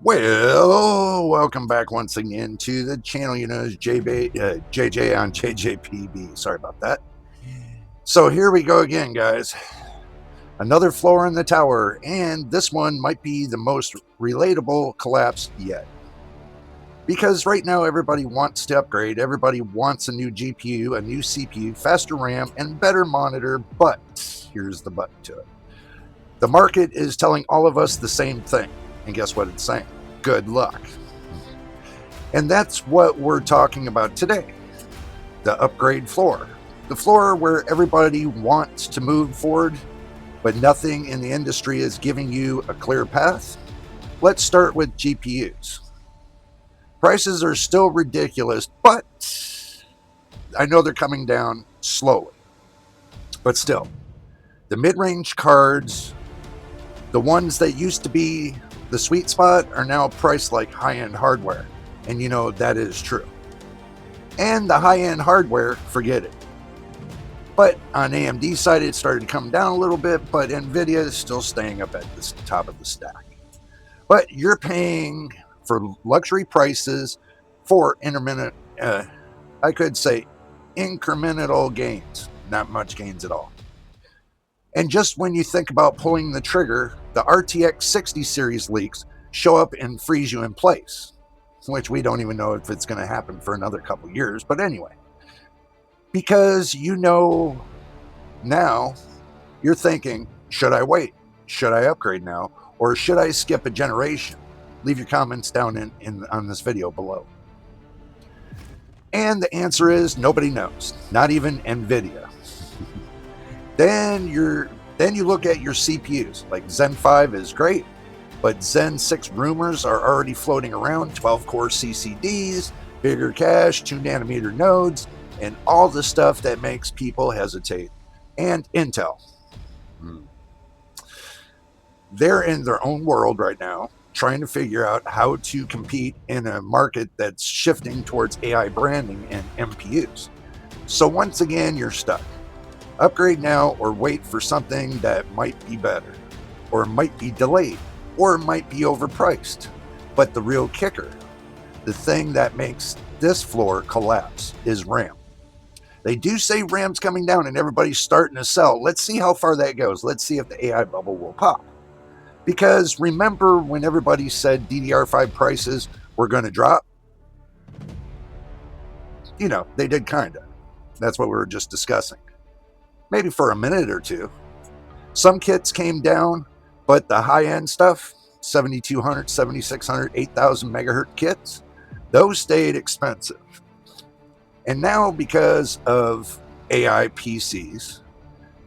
Well, welcome back once again to the channel you know as JJ on JJPB. Sorry about that. So here we go again, guys. Another floor in the tower, and this one might be the most relatable collapse yet. Because right now everybody wants to upgrade, everybody wants a new GPU, a new CPU, faster RAM, and better monitor, but here's the but to it. The market is telling all of us the same thing, and guess what it's saying? Good luck. And that's what we're talking about today. The upgrade floor. The floor where everybody wants to move forward, but nothing in the industry is giving you a clear path. Let's start with GPUs. Prices are still ridiculous, but I know they're coming down slowly. But still, the mid-range cards, the ones that used to be the sweet spot, are now priced like high-end hardware. And you know that is true. And the high-end hardware, forget it. But on AMD side, it started to come down a little bit, but NVIDIA is still staying up at the top of the stack. But you're paying for luxury prices for incremental gains, not much gains at all. And just when you think about pulling the trigger, the RTX 60 series leaks show up and freeze you in place, which we don't even know if it's going to happen for another couple years. But anyway, because you know now, you're thinking, should I wait? Should I upgrade now? Or should I skip a generation? Leave your comments down on this video below. And the answer is nobody knows, not even NVIDIA. Then you look at your CPUs, like Zen 5 is great, but Zen 6 rumors are already floating around, 12-core CCDs, bigger cache, 2nm nodes, and all the stuff that makes people hesitate. And Intel. They're in their own world right now, trying to figure out how to compete in a market that's shifting towards AI branding and MPUs. So once again, you're stuck. Upgrade now or wait for something that might be better, or might be delayed, or might be overpriced. But the real kicker, the thing that makes this floor collapse, is RAM. They do say RAM's coming down and everybody's starting to sell. Let's see how far that goes. Let's see if the AI bubble will pop. Because remember when everybody said DDR5 prices were going to drop? You know, they did kind of. That's what we were just discussing. Maybe for a minute or two. Some kits came down, but the high-end stuff, 7200, 7600, 8000 megahertz kits, those stayed expensive. And now because of AI PCs,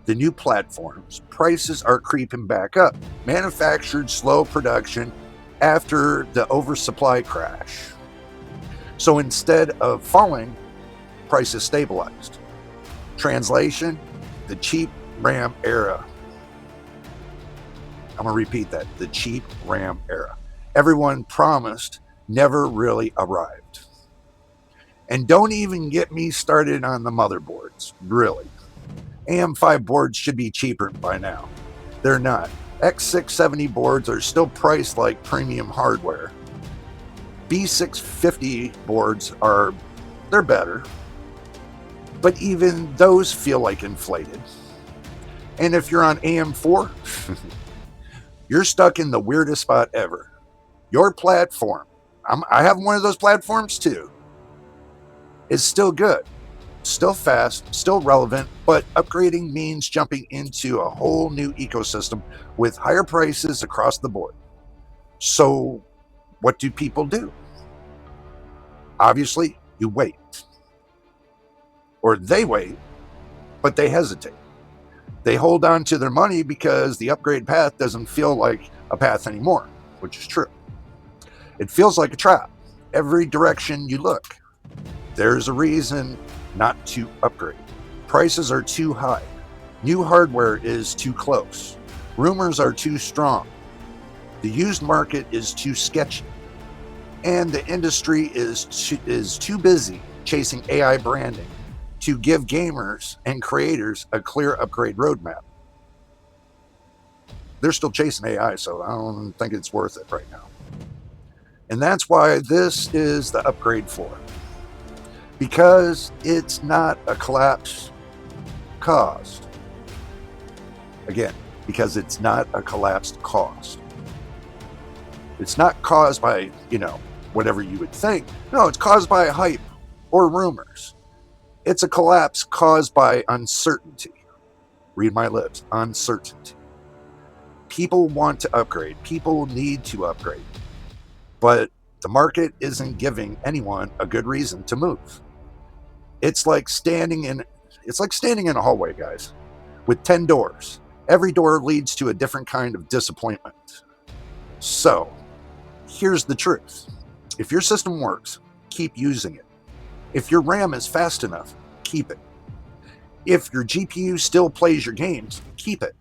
the new platforms, prices are creeping back up. Manufactured slow production after the oversupply crash. So instead of falling, prices stabilized. Translation, the cheap RAM era. I'm going to repeat that. The cheap RAM era. Everyone promised never really arrived. And don't even get me started on the motherboards, really. AM5 boards should be cheaper by now. They're not. X670 boards are still priced like premium hardware. B650 boards they're better. But even those feel like inflated. And if you're on AM4, you're stuck in the weirdest spot ever. Your platform, I have one of those platforms too, is still good, still fast, still relevant, but upgrading means jumping into a whole new ecosystem with higher prices across the board. So what do people do? Obviously, you wait. Or they wait, but they hesitate. They hold on to their money because the upgrade path doesn't feel like a path anymore, which is true. It feels like a trap. Every direction you look, there's a reason not to upgrade. Prices are too high. New hardware is too close. Rumors are too strong. The used market is too sketchy. And the industry is too busy chasing AI branding to give gamers and creators a clear upgrade roadmap. They're still chasing AI, so I don't think it's worth it right now. And that's why this is the upgrade floor. Because it's not a collapse caused. Again, because it's not a collapsed cost. It's not caused by, whatever you would think. No, it's caused by hype or rumors. It's a collapse caused by uncertainty. Read my lips, uncertainty. People want to upgrade. People need to upgrade. But the market isn't giving anyone a good reason to move. It's like standing in a hallway, guys, with 10 doors. Every door leads to a different kind of disappointment. So, here's the truth. If your system works, keep using it. If your RAM is fast enough, keep it. If your GPU still plays your games, keep it.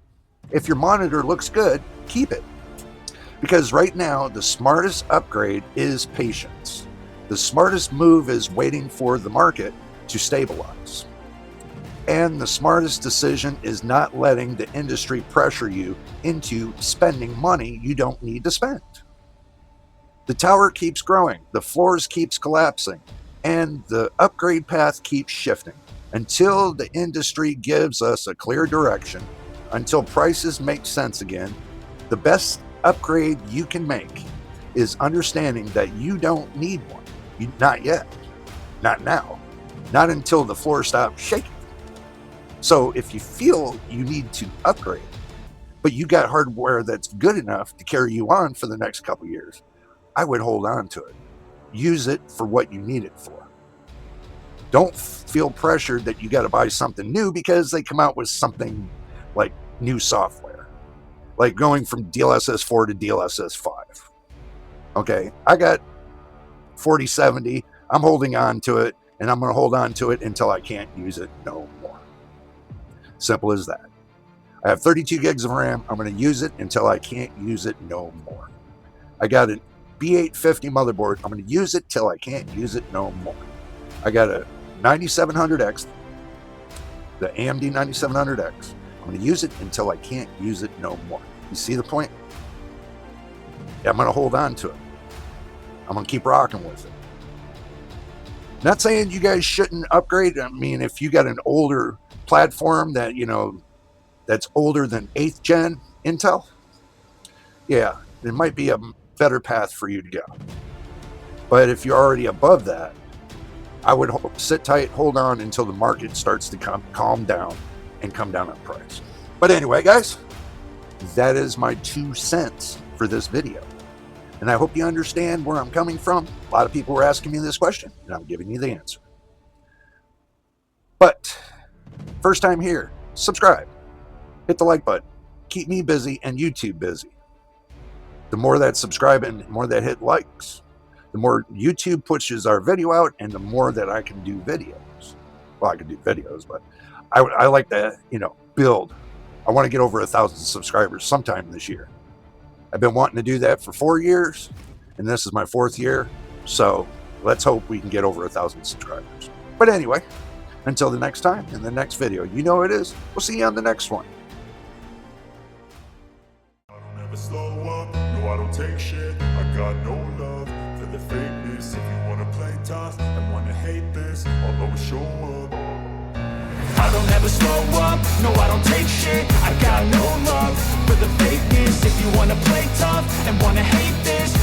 If your monitor looks good, keep it. Because right now, the smartest upgrade is patience. The smartest move is waiting for the market to stabilize. And the smartest decision is not letting the industry pressure you into spending money you don't need to spend. The tower keeps growing, the floors keeps collapsing, and the upgrade path keeps shifting until the industry gives us a clear direction, until prices make sense again. The best upgrade you can make is understanding that you don't need one. Not yet. Not now. Not until the floor stops shaking. So if you feel you need to upgrade, but you got hardware that's good enough to carry you on for the next couple years, I would hold on to it. Use it for what you need it for. Don't feel pressured that you got to buy something new because they come out with something like new software, like going from DLSS 4 to DLSS 5. Okay, I got 4070. I'm holding on to it, and I'm going to hold on to it until I can't use it no more. Simple as that. I have 32 gigs of RAM. I'm going to use it until I can't use it no more. I got an B850 motherboard. I'm going to use it till I can't use it no more. I got a 9700X, the AMD 9700X. I'm going to use it until I can't use it no more. You see the point? Yeah, I'm going to hold on to it. I'm going to keep rocking with it. Not saying you guys shouldn't upgrade. I mean, if you got an older platform that, that's older than 8th gen Intel, yeah, it might be a better path for you to go. But if you're already above that, I would sit tight, hold on until the market starts to calm down and come down in price. But anyway, guys, that is my 2 cents for this video. And I hope you understand where I'm coming from. A lot of people were asking me this question, and I'm giving you the answer. But first time here, subscribe, hit the like button, keep me busy and YouTube busy. The more that subscribe and the more that hit likes, the more YouTube pushes our video out, and the more that I can do videos. Well, I can do videos, but I like to, build. I want to get over 1,000 subscribers sometime this year. I've been wanting to do that for 4 years, and this is my 4th year. So let's hope we can get over 1,000 subscribers. But anyway, until the next time, in the next video, you know it is. We'll see you on the next one. I don't ever slow up, no I don't take shit. I got no love for the fakeness. If you wanna play tough and wanna hate this, I'll always show up. I don't ever slow up, no I don't take shit. I got no love for the fakeness. If you wanna play tough and wanna hate this,